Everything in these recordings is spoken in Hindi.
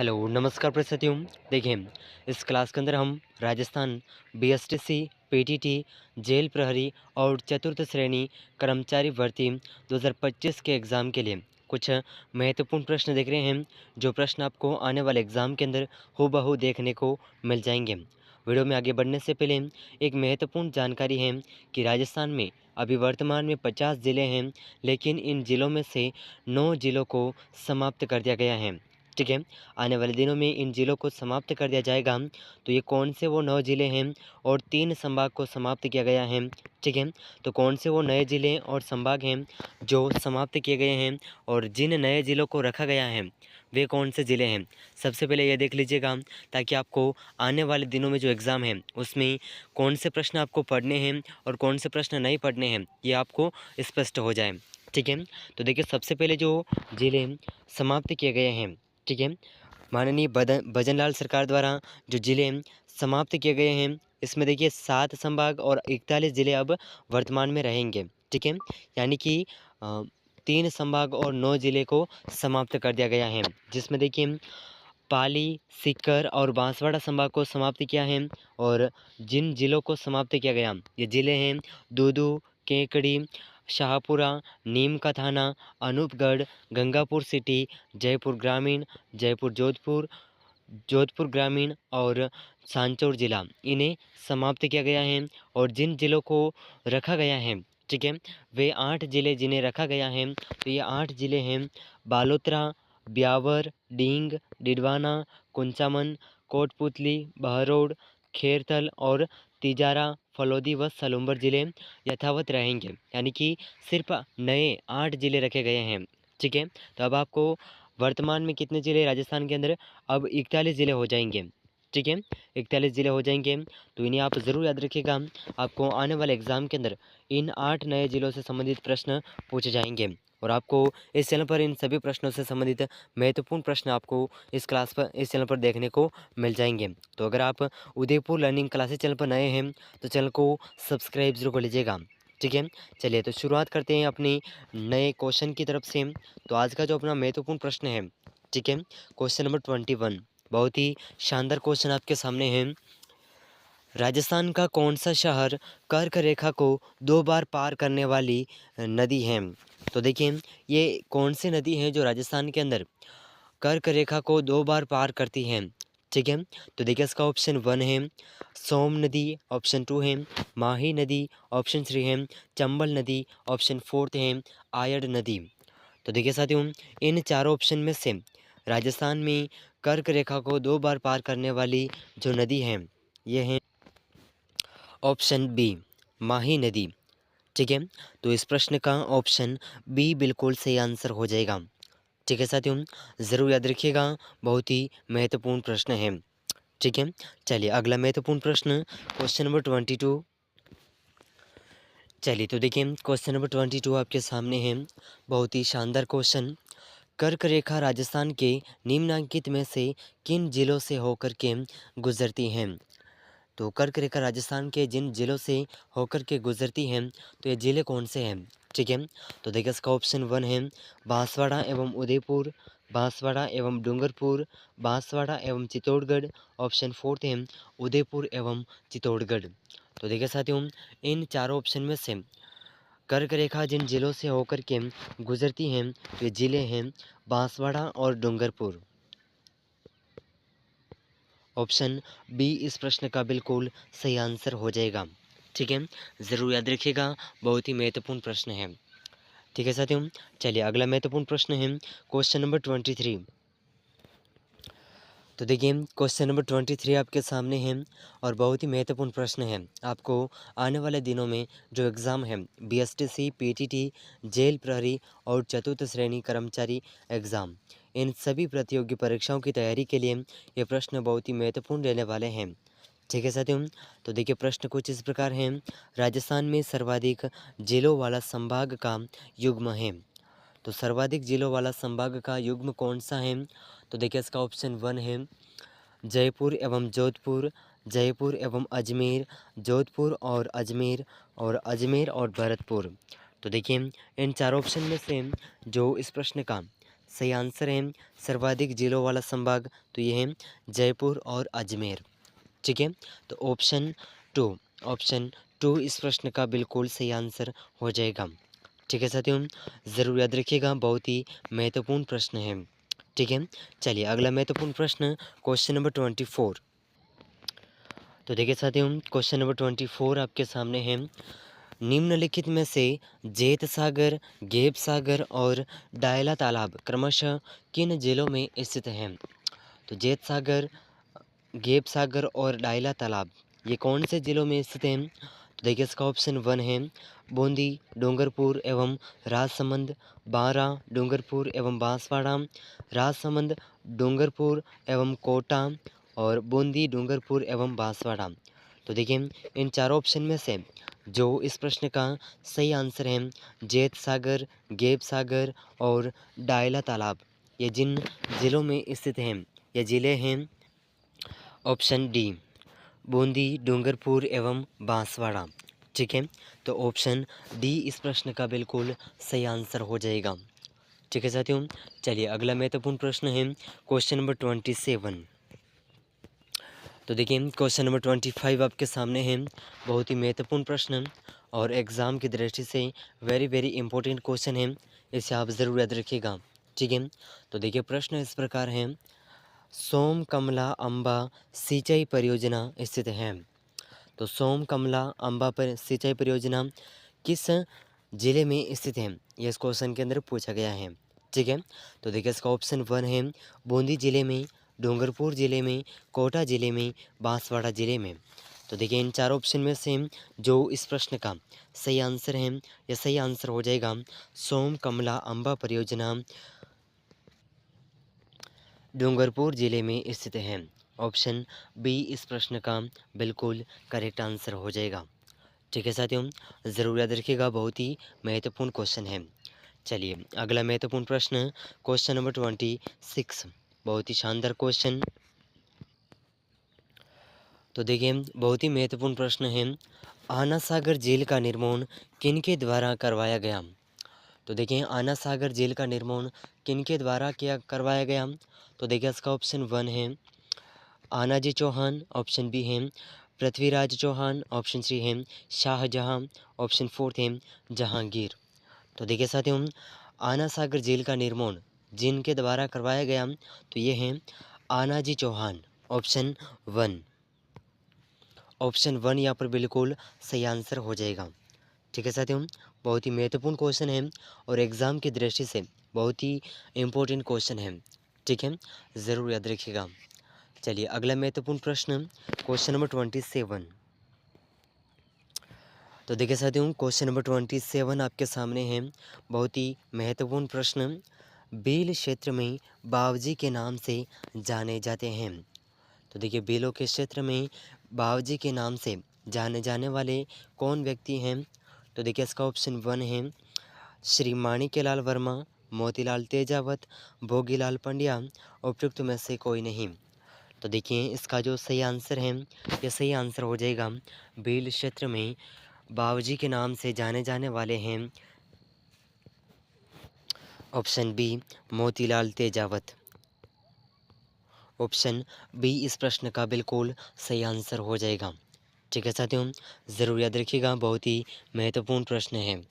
हेलो नमस्कार प्रस्तुतियों। देखिए, इस क्लास के अंदर हम राजस्थान बीएसटीसी, पीटीटी, जेल प्रहरी और चतुर्थ श्रेणी कर्मचारी भर्ती 2025 के एग्ज़ाम के लिए कुछ महत्वपूर्ण प्रश्न देख रहे हैं। जो प्रश्न आपको आने वाले एग्ज़ाम के अंदर हूबहू देखने को मिल जाएंगे। वीडियो में आगे बढ़ने से पहले एक महत्वपूर्ण जानकारी है कि राजस्थान में अभी वर्तमान में 50 ज़िले हैं, लेकिन इन ज़िलों में से 9 ज़िलों को समाप्त कर दिया गया है। ठीक है, आने वाले दिनों में इन ज़िलों को समाप्त कर दिया जाएगा। तो ये कौन से वो 9 ज़िले हैं और 3 संभाग को समाप्त किया गया है। ठीक है, तो कौन से वो नए ज़िले और संभाग हैं जो समाप्त किए गए हैं और जिन नए ज़िलों को रखा गया है वे कौन से ज़िले हैं। सबसे पहले ये देख लीजिएगा, ताकि आपको आने वाले दिनों में जो एग्ज़ाम है उसमें कौन से प्रश्न आपको पढ़ने हैं और कौन से प्रश्न नहीं पढ़ने हैं, ये आपको स्पष्ट हो जाए। ठीक है, तो देखिए, सबसे पहले जो ज़िले समाप्त किए गए हैं, ठीक है, माननीय भजनलाल सरकार द्वारा जो ज़िले समाप्त किए गए हैं, इसमें देखिए 7 संभाग और 41 ज़िले अब वर्तमान में रहेंगे। ठीक है, यानी कि 3 संभाग और 9 ज़िले को समाप्त कर दिया गया है, जिसमें देखिए पाली, सीकर और बांसवाड़ा संभाग को समाप्त किया है। और जिन ज़िलों को समाप्त किया गया ये ज़िले हैं दूदू, केकड़ी, शाहपुरा, नीम का थाना, अनूपगढ़, गंगापुर सिटी, जयपुर ग्रामीण, जयपुर जोधपुर, जोधपुर ग्रामीण और सांचौर ज़िला, इन्हें समाप्त किया गया है। और जिन ज़िलों को रखा गया है, ठीक है, वे 8 ज़िले जिन्हें रखा गया है, तो ये 8 ज़िले हैं बालोतरा, ब्यावर, डींग, डिडवाना, कुंचामन, कोटपुतली, बहरोड, खेरथल और तिजारा, फलोदी व सलूम्बर ज़िले यथावत रहेंगे। यानी कि सिर्फ नए 8 ज़िले रखे गए हैं। ठीक है, तो अब आपको वर्तमान में कितने ज़िले राजस्थान के अंदर, अब 41 ज़िले हो जाएंगे। ठीक है, 41 ज़िले हो जाएंगे, तो इन्हें आप ज़रूर याद रखिएगा। आपको आने वाले एग्ज़ाम के अंदर इन 8 नए ज़िलों से संबंधित प्रश्न पूछे जाएंगे और आपको इस चैनल पर इन सभी प्रश्नों से संबंधित महत्वपूर्ण प्रश्न आपको इस चैनल पर देखने को मिल जाएंगे। तो अगर आप उदयपुर लर्निंग क्लासेस चैनल पर नए हैं तो चैनल को सब्सक्राइब जरूर कर लीजिएगा। ठीक है, चलिए तो शुरुआत करते हैं अपनी नए क्वेश्चन की तरफ से। तो आज का जो अपना महत्वपूर्ण प्रश्न है, ठीक है, क्वेश्चन नंबर 21, बहुत ही शानदार क्वेश्चन आपके सामने है। राजस्थान का कौन सा शहर कर्क रेखा को 2 बार पार करने वाली नदी है। तो देखिए, ये कौन सी नदी है जो राजस्थान के अंदर कर्क रेखा को 2 बार पार करती है। ठीक है, तो देखिए, इसका ऑप्शन 1 है सोम नदी, ऑप्शन 2 है माही नदी, ऑप्शन 3 है चंबल नदी, ऑप्शन 4 है आयड़ नदी। तो देखिए साथियों, इन चारों ऑप्शन में से राजस्थान में कर्क रेखा को 2 बार पार करने वाली जो नदी है ये है ऑप्शन बी, माही नदी। ठीक है, तो इस प्रश्न का ऑप्शन बी बिल्कुल सही आंसर हो जाएगा। ठीक है साथियों, ज़रूर याद रखिएगा, बहुत ही महत्वपूर्ण प्रश्न है। ठीक है, चलिए अगला महत्वपूर्ण प्रश्न, क्वेश्चन नंबर 22। चलिए तो देखिए, क्वेश्चन नंबर 22 आपके सामने है, बहुत ही शानदार क्वेश्चन। कर्क रेखा राजस्थान के निम्नलिखित में से किन जिलों से होकर के गुजरती हैं। तो कर्क रेखा राजस्थान के जिन जिलों से होकर के गुजरती हैं, तो ये जिले कौन से हैं। ठीक है, तो देखिए, इसका ऑप्शन 1 है बांसवाड़ा एवं उदयपुर, बांसवाड़ा एवं डूंगरपुर, बांसवाड़ा एवं चित्तौड़गढ़, ऑप्शन 4 है उदयपुर एवं चित्तौड़गढ़। तो देखिए साथियों, इन चारों ऑप्शन में से कर्क रेखा जिन जिलों से होकर के गुजरती हैं, ये जिले हैं बांसवाड़ा और डूंगरपुर। ऑप्शन बी इस प्रश्न का बिल्कुल सही आंसर हो जाएगा। ठीक है, ज़रूर याद रखिएगा, बहुत ही महत्वपूर्ण प्रश्न है। ठीक है साथियों, चलिए अगला महत्वपूर्ण प्रश्न है क्वेश्चन नंबर 23। तो देखिए, क्वेश्चन नंबर 23 आपके सामने है और बहुत ही महत्वपूर्ण प्रश्न है। आपको आने वाले दिनों में जो एग्ज़ाम है बीएसटीसी, पीटीटी, जेल प्रहरी और चतुर्थ श्रेणी कर्मचारी एग्ज़ाम, इन सभी प्रतियोगी परीक्षाओं की तैयारी के लिए ये प्रश्न बहुत ही महत्वपूर्ण रहने वाले हैं। ठीक है साथियों, तो देखिए, प्रश्न कुछ इस प्रकार हैं। राजस्थान में सर्वाधिक जिलों वाला संभाग का युग्म है। तो सर्वाधिक जिलों वाला संभाग का युग्म कौन सा है। तो देखिए, इसका ऑप्शन 1 है जयपुर एवं जोधपुर, जयपुर एवं अजमेर, जोधपुर और अजमेर और भरतपुर। तो देखिए, इन चार ऑप्शन में से जो इस प्रश्न का सही आंसर है सर्वाधिक जिलों वाला संभाग, तो ये है जयपुर और अजमेर। ठीक है, तो ऑप्शन 2 इस प्रश्न का बिल्कुल सही आंसर हो जाएगा। ठीक है साथियों, ज़रूर याद रखिएगा, बहुत ही महत्वपूर्ण प्रश्न है। ठीक है, चलिए अगला महत्वपूर्ण प्रश्न क्वेश्चन नंबर 24। तो देखिए साथियों, क्वेश्चन नंबर 24 आपके सामने है। निम्नलिखित में से जेत सागर, गेप सागर और डायला तालाब क्रमशः किन जिलों में स्थित हैं? तो जेत सागर, गेप सागर और डायला तालाब ये कौन से जिलों में स्थित हैं? तो देखिए इसका ऑप्शन 1 है बूंदी, डूंगरपुर एवं राजसमंद, बारा, डूंगरपुर एवं बांसवाड़ा, राजसमंद, डूंगरपुर एवं कोटा और बूंदी, डूंगरपुर एवं बांसवाड़ा। तो देखिए इन चारों ऑप्शन में से जो इस प्रश्न का सही आंसर है जेत सागर, गेप सागर और डायला तालाब, ये जिन जिलों में स्थित हैं, ये जिले हैं ऑप्शन डी बूंदी, डूंगरपुर एवं बांसवाड़ा। ठीक है, तो ऑप्शन डी इस प्रश्न का बिल्कुल सही आंसर हो जाएगा। ठीक है साथियों, चलिए अगला महत्वपूर्ण प्रश्न है क्वेश्चन नंबर 27। तो देखिए क्वेश्चन नंबर 25 आपके सामने है, बहुत ही महत्वपूर्ण प्रश्न और एग्ज़ाम की दृष्टि से वेरी वेरी इंपॉर्टेंट क्वेश्चन है, इसे आप ज़रूर याद रखिएगा। ठीक है, तो देखिए प्रश्न इस प्रकार है, सोम कमला अम्बा सिंचाई परियोजना स्थित है। तो सोम कमला अम्बा पर सिंचाई परियोजना किस जिले में स्थित है, ये इस क्वेश्चन के अंदर पूछा गया है। ठीक है, तो देखिए इसका ऑप्शन 1 है बूंदी जिले में, डूंगरपुर जिले में, कोटा जिले में, बांसवाड़ा जिले में। तो देखिए इन चार ऑप्शन में से जो इस प्रश्न का सही आंसर है, या सही आंसर हो जाएगा सोम कमला अम्बा परियोजना डूंगरपुर जिले में स्थित है। ऑप्शन बी इस प्रश्न का बिल्कुल करेक्ट आंसर हो जाएगा। ठीक है साथियों, ज़रूर याद रखिएगा, बहुत ही महत्वपूर्ण क्वेश्चन है। चलिए अगला महत्वपूर्ण प्रश्न क्वेश्चन नंबर 26, बहुत ही शानदार क्वेश्चन। तो देखिए बहुत ही महत्वपूर्ण प्रश्न है, आना सागर झील का निर्माण किनके द्वारा करवाया गया? तो देखिए आना सागर झील का निर्माण किनके द्वारा किया करवाया गया? तो देखिए इसका ऑप्शन 1 है आनाजी चौहान, ऑप्शन 2 है पृथ्वीराज चौहान, ऑप्शन 3 है शाहजहां, ऑप्शन 4 है जहांगीर। तो देखिए साथियों, आना सागर झील का निर्माण जिनके द्वारा करवाया गया, तो ये है आनाजी चौहान, ऑप्शन 1। ऑप्शन 1 यहाँ पर बिल्कुल सही आंसर हो जाएगा। ठीक है साथियों, बहुत ही महत्वपूर्ण क्वेश्चन है और एग्ज़ाम की दृष्टि से बहुत ही इम्पोर्टेंट क्वेश्चन है। ठीक है, ज़रूर याद रखिएगा। चलिए अगला महत्वपूर्ण प्रश्न क्वेश्चन नंबर 27। तो देखिए साथियों क्वेश्चन नंबर 27 आपके सामने है, बहुत ही महत्वपूर्ण प्रश्न। बेल क्षेत्र में बावजी के नाम से जाने जाते हैं। तो देखिए बेलों के क्षेत्र में बावजी के नाम से जाने जाने वाले कौन व्यक्ति हैं? तो देखिए इसका ऑप्शन 1 है श्री माणिक्यलाल वर्मा, मोतीलाल तेजावत, भोगीलाल पंड्या, उपयुक्त में से कोई नहीं। तो देखिए इसका जो सही आंसर है, ये सही आंसर हो जाएगा बेल क्षेत्र में बावजी के नाम से जाने जाने वाले हैं option B Motilal Tejawat. Option B इस प्रश्न का बिल्कुल सही आंसर हो जाएगा। ठीक है साथियों, ज़रूर याद रखिएगा, बहुत ही महत्वपूर्ण प्रश्न है।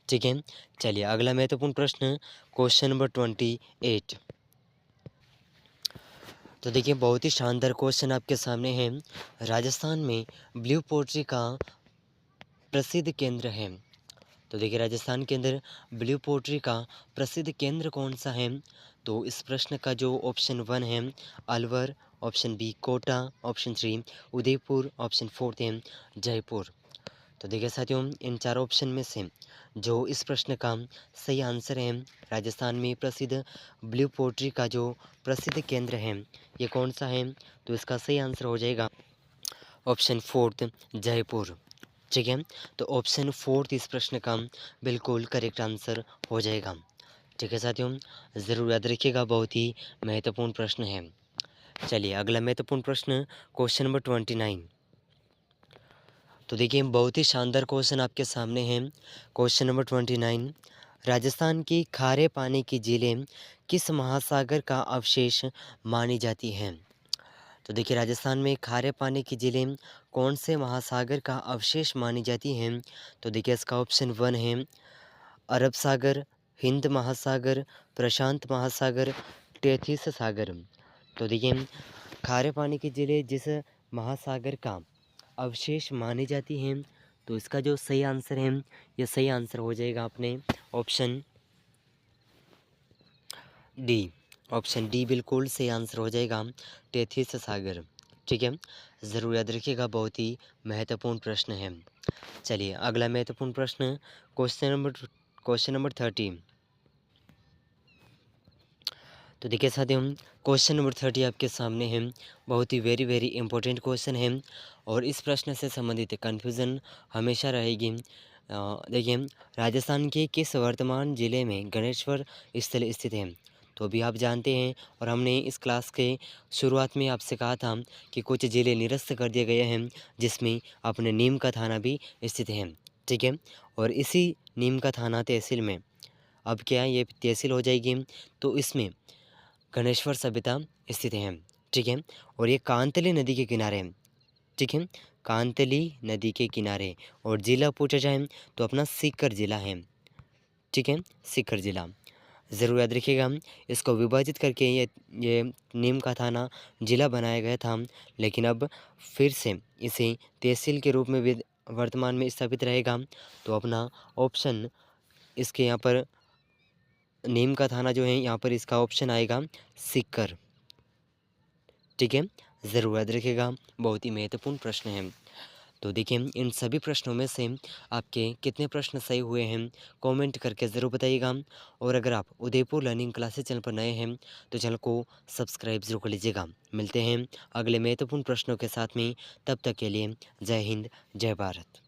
ठीक है, चलिए अगला महत्वपूर्ण प्रश्न क्वेश्चन नंबर 28। तो देखिए बहुत ही शानदार क्वेश्चन आपके सामने है, राजस्थान में ब्लू पोट्री का प्रसिद्ध केंद्र है। तो देखिए राजस्थान के अंदर ब्लू पोट्री का प्रसिद्ध केंद्र कौन सा है? तो इस प्रश्न का जो ऑप्शन 1 है Alwar, option 2 Kota, option 3 Udaipur, option 4 है जयपुर। तो देखिए साथियों इन चार ऑप्शन में से जो इस प्रश्न का सही आंसर है राजस्थान में प्रसिद्ध ब्लू पोट्री का जो प्रसिद्ध केंद्र है, ये कौन सा है? तो इसका सही आंसर हो जाएगा ऑप्शन 4 जयपुर। ठीक है, तो ऑप्शन 4 इस प्रश्न का बिल्कुल करेक्ट आंसर हो जाएगा। ठीक है साथियों, ज़रूर याद रखिएगा, बहुत ही महत्वपूर्ण प्रश्न है। चलिए अगला महत्वपूर्ण प्रश्न क्वेश्चन नंबर 29। तो देखिए बहुत ही शानदार क्वेश्चन आपके सामने है, क्वेश्चन नंबर 29। राजस्थान की खारे पानी की झीलें किस महासागर का अवशेष मानी जाती हैं? तो देखिए राजस्थान में खारे पानी की झीलें कौन से महासागर का अवशेष मानी जाती हैं? तो देखिए इसका ऑप्शन 1 है अरब सागर, हिंद महासागर, प्रशांत महासागर, टेथिस सागर। तो देखिए खारे पानी की झीलें जिस महासागर का अवशेष मानी जाती हैं, तो इसका जो सही आंसर है, ये सही आंसर हो जाएगा अपने ऑप्शन डी। ऑप्शन डी बिल्कुल सही आंसर हो जाएगा, टेथिस सागर। ठीक है, ज़रूर याद रखिएगा, बहुत ही महत्वपूर्ण प्रश्न है। चलिए अगला महत्वपूर्ण प्रश्न, क्वेश्चन नंबर 30। तो देखिए साथियों, क्वेश्चन नंबर 30 आपके सामने है। बहुत ही वेरी वेरी इंपॉर्टेंट क्वेश्चन है और इस प्रश्न से संबंधित कन्फ्यूज़न हमेशा रहेगी। देखिए राजस्थान के किस वर्तमान ज़िले में गणेश्वर स्थल स्थित है? तो अभी आप जानते हैं और हमने इस क्लास के शुरुआत में आपसे कहा था कि कुछ ज़िले निरस्त कर दिए गए हैं जिसमें अपने नीम का थाना भी स्थित है। ठीक है, और इसी नीम का थाना तहसील में अब क्या ये तहसील हो जाएगी, तो इसमें गणेश्वर सभ्यता स्थित है। ठीक है, और ये कांतली नदी के किनारे है। ठीक है, कांतली नदी के किनारे, और ज़िला पूछा जाए तो अपना सीकर ज़िला है। ठीक है, सीकर ज़िला ज़रूर याद रखिएगा। इसको विभाजित करके ये नीम का थाना ज़िला बनाया गया था, लेकिन अब फिर से इसे तहसील के रूप में भी वर्तमान में स्थापित रहेगा। तो अपना ऑप्शन इसके यहाँ पर नीम का थाना जो है यहाँ पर इसका ऑप्शन आएगा सीकर। ठीक है, ज़रूर याद रखिएगा, बहुत ही महत्वपूर्ण प्रश्न है। तो देखिए इन सभी प्रश्नों में से आपके कितने प्रश्न सही हुए हैं, कमेंट करके ज़रूर बताइएगा। और अगर आप उदयपुर लर्निंग क्लासेस चैनल पर नए हैं तो चैनल को सब्सक्राइब ज़रूर कर लीजिएगा। मिलते हैं अगले महत्वपूर्ण प्रश्नों के साथ में, तब तक के लिए जय हिंद, जय भारत।